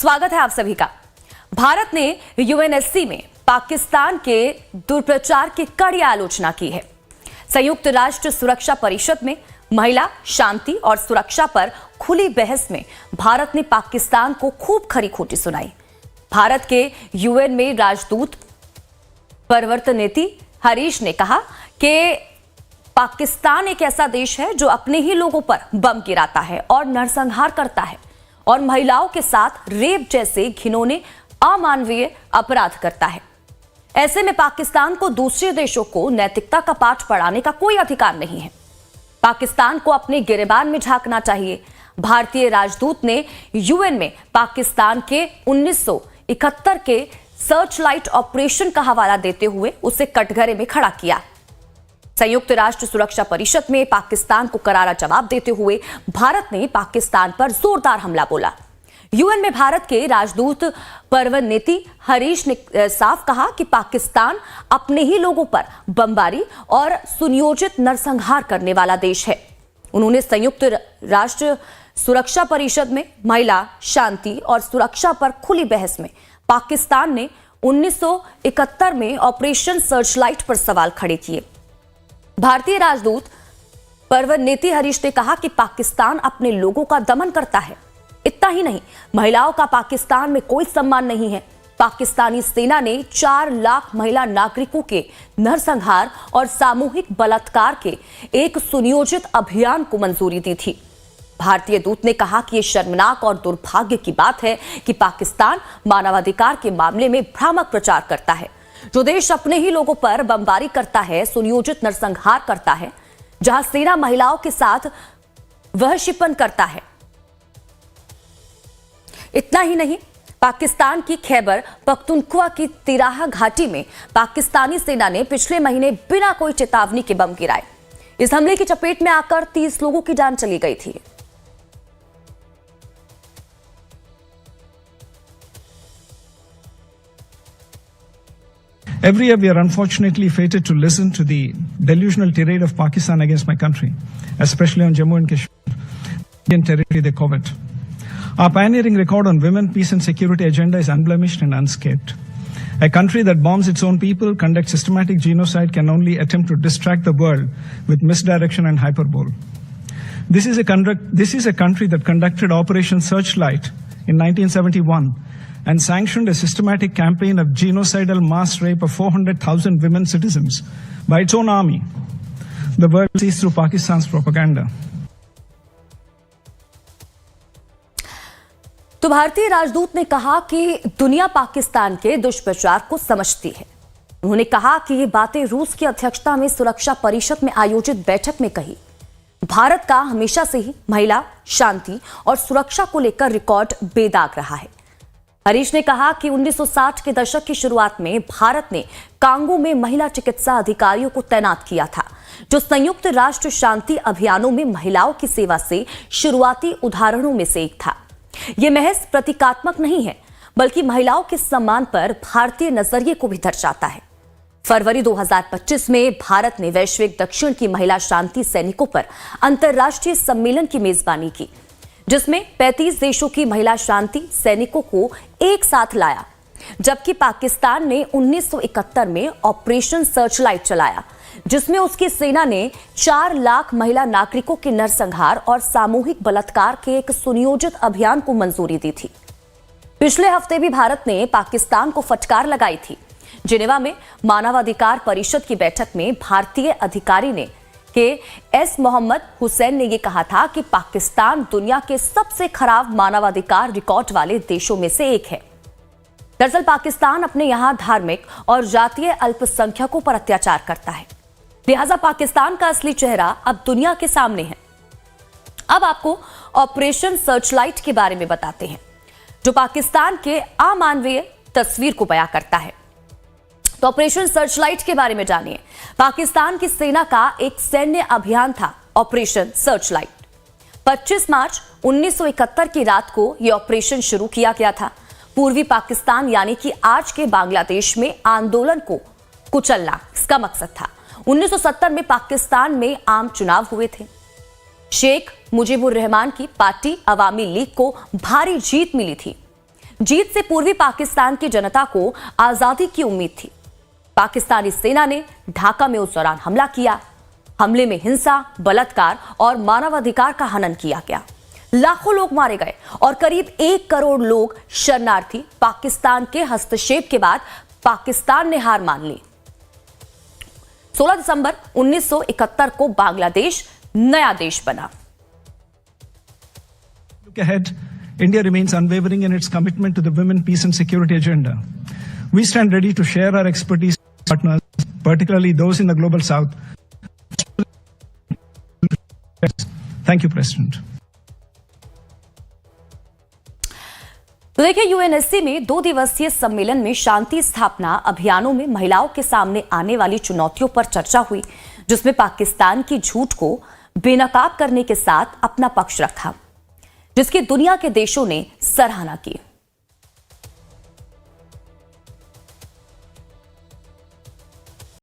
स्वागत है आप सभी का। भारत ने यूएनएससी में पाकिस्तान के दुष्प्रचार की कड़ी आलोचना की है। संयुक्त राष्ट्र सुरक्षा परिषद में महिला, शांति और सुरक्षा पर खुली बहस में भारत ने पाकिस्तान को खूब खरी खोटी सुनाई। भारत के यूएन में राजदूत परवर्तनेती हरीश ने कहा कि पाकिस्तान एक ऐसा देश है जो अपने ही लोगों पर बम गिराता है और नरसंहार करता है और महिलाओं के साथ रेप जैसे घिनौने अमानवीय अपराध करता है। ऐसे में पाकिस्तान को दूसरे देशों को नैतिकता का पाठ पढ़ाने का कोई अधिकार नहीं है। पाकिस्तान को अपने गिरेबान में झांकना चाहिए। भारतीय राजदूत ने यूएन में पाकिस्तान के 1971 के सर्च लाइट ऑपरेशन का हवाला देते हुए उसे कटघरे में खड़ा किया। संयुक्त राष्ट्र सुरक्षा परिषद में पाकिस्तान को करारा जवाब देते हुए भारत ने पाकिस्तान पर जोरदार हमला बोला। यूएन में भारत के राजदूत परवर्तनेती हरीश ने साफ कहा कि पाकिस्तान अपने ही लोगों पर बमबारी और सुनियोजित नरसंहार करने वाला देश है। उन्होंने संयुक्त राष्ट्र सुरक्षा परिषद में महिला, शांति और सुरक्षा पर खुली बहस में पाकिस्तान ने 1971 में ऑपरेशन सर्चलाइट पर सवाल खड़े किए। भारतीय राजदूत परवर्तनेती हरीश ने कहा कि पाकिस्तान अपने लोगों का दमन करता है। इतना ही नहीं, महिलाओं का पाकिस्तान में कोई सम्मान नहीं है। पाकिस्तानी सेना ने 4 लाख महिला नागरिकों के नरसंहार और सामूहिक बलात्कार के एक सुनियोजित अभियान को मंजूरी दी थी। भारतीय दूत ने कहा कि यह शर्मनाक और दुर्भाग्य की बात है कि पाकिस्तान मानवाधिकार के मामले में भ्रामक प्रचार करता है। जो देश अपने ही लोगों पर बमबारी करता है, सुनियोजित नरसंहार करता है, जहां सेना महिलाओं के साथ वहशीपन करता है। इतना ही नहीं, पाकिस्तान की खैबर पख्तूनख्वा की तिराहा घाटी में पाकिस्तानी सेना ने पिछले महीने बिना कोई चेतावनी के बम गिराए। इस हमले की चपेट में आकर 30 लोगों की जान चली गई थी। Every year we are unfortunately fated to listen to the delusional tirade of Pakistan against my country, especially on Jammu and Kashmir, Indian territory they covet. Our pioneering record on women, peace and security agenda is unblemished and unscathed. A country that bombs its own people, conducts systematic genocide, can only attempt to distract the world with misdirection and hyperbole. This is a country that conducted Operation Searchlight in 1971 and sanctioned a systematic campaign of genocidal mass rape of 400,000 women citizens by its own army. The world sees through Pakistan's propaganda. तो भारतीय राजदूत ने कहा कि दुनिया पाकिस्तान के दुष्प्रचार को समझती है। उन्होंने कहा कि ये बातें रूस की अध्यक्षता में सुरक्षा परिषद में आयोजित बैठक में कही। भारत का हमेशा से ही महिला, शांति और सुरक्षा को लेकर रिकॉर्ड बेदाग रहा है। हरीश ने कहा कि 1960 के दशक की शुरुआत में भारत ने कांगो में महिला चिकित्सा अधिकारियों को तैनात किया था, जो संयुक्त राष्ट्र शांति अभियानों में महिलाओं की सेवा से शुरुआती उदाहरणों में से एक था। यह महज प्रतीकात्मक नहीं है, बल्कि महिलाओं के सम्मान पर भारतीय नजरिए को भी दर्शाता है। फरवरी 2025 में भारत ने वैश्विक दक्षिण की महिला शांति सैनिकों पर अंतर्राष्ट्रीय सम्मेलन की मेजबानी की, जिसमें 35 देशों की महिला शांति सैनिकों को एक साथ लाया, जबकि पाकिस्तान ने 1971 में ऑपरेशन सर्चलाइट चलाया, जिसमें उसकी सेना ने 4 लाख महिला नागरिकों के नरसंहार और सामूहिक बलात्कार के एक सुनियोजित अभियान को मंजूरी दी थी। पिछले हफ्ते भी भारत ने पाकिस्तान को फटकार लगाई थी। जिनेवा में मानवाधिकार परिषद की बैठक में भारतीय अधिकारी ने एस मोहम्मद हुसैन ने यह कहा था कि पाकिस्तान दुनिया के सबसे खराब मानवाधिकार रिकॉर्ड वाले देशों में से एक है। दरअसल पाकिस्तान अपने यहां धार्मिक और जातीय अल्पसंख्यकों पर अत्याचार करता है, लिहाजा पाकिस्तान का असली चेहरा अब दुनिया के सामने है। अब आपको ऑपरेशन सर्चलाइट के बारे में बताते हैं, जो पाकिस्तान के अमानवीय तस्वीर को बयां करता है। तो ऑपरेशन सर्चलाइट के बारे में जानिए। पाकिस्तान की सेना का एक सैन्य अभियान था ऑपरेशन सर्चलाइट। 25 मार्च 1971 की रात को यह ऑपरेशन शुरू किया गया था। पूर्वी पाकिस्तान यानी कि आज के बांग्लादेश में आंदोलन को कुचलना इसका मकसद था। 1970 में पाकिस्तान में आम चुनाव हुए थे। शेख मुजीबुर रहमान की पार्टी अवामी लीग को भारी जीत मिली थी। जीत से पूर्वी पाकिस्तान की जनता को आजादी की उम्मीद थी। पाकिस्तानी सेना ने ढाका में उस दौरान हमला किया। हमले में हिंसा, बलात्कार और मानवाधिकार का हनन किया गया। लाखों लोग मारे गए और करीब 1 करोड़ लोग शरणार्थी। पाकिस्तान के हस्तक्षेप के बाद पाकिस्तान ने हार मान ली। 16 दिसंबर 1971 को बांग्लादेश नया देश बना। Look ahead, India remains unwavering in its commitment to the women, peace and security agenda. We stand ready to share our expertise with partners, particularly those in the global south. Thank you, President. तो देखिए, UNSC में 2 दिवसीय सम्मेलन में शांति स्थापना अभियानों में महिलाओं के सामने आने वाली चुनौतियों पर चर्चा हुई, जिसमें पाकिस्तान की झूठ को बेनकाब करने के साथ अपना पक्ष रखा, जिसकी दुनिया के देशों ने सराहना की।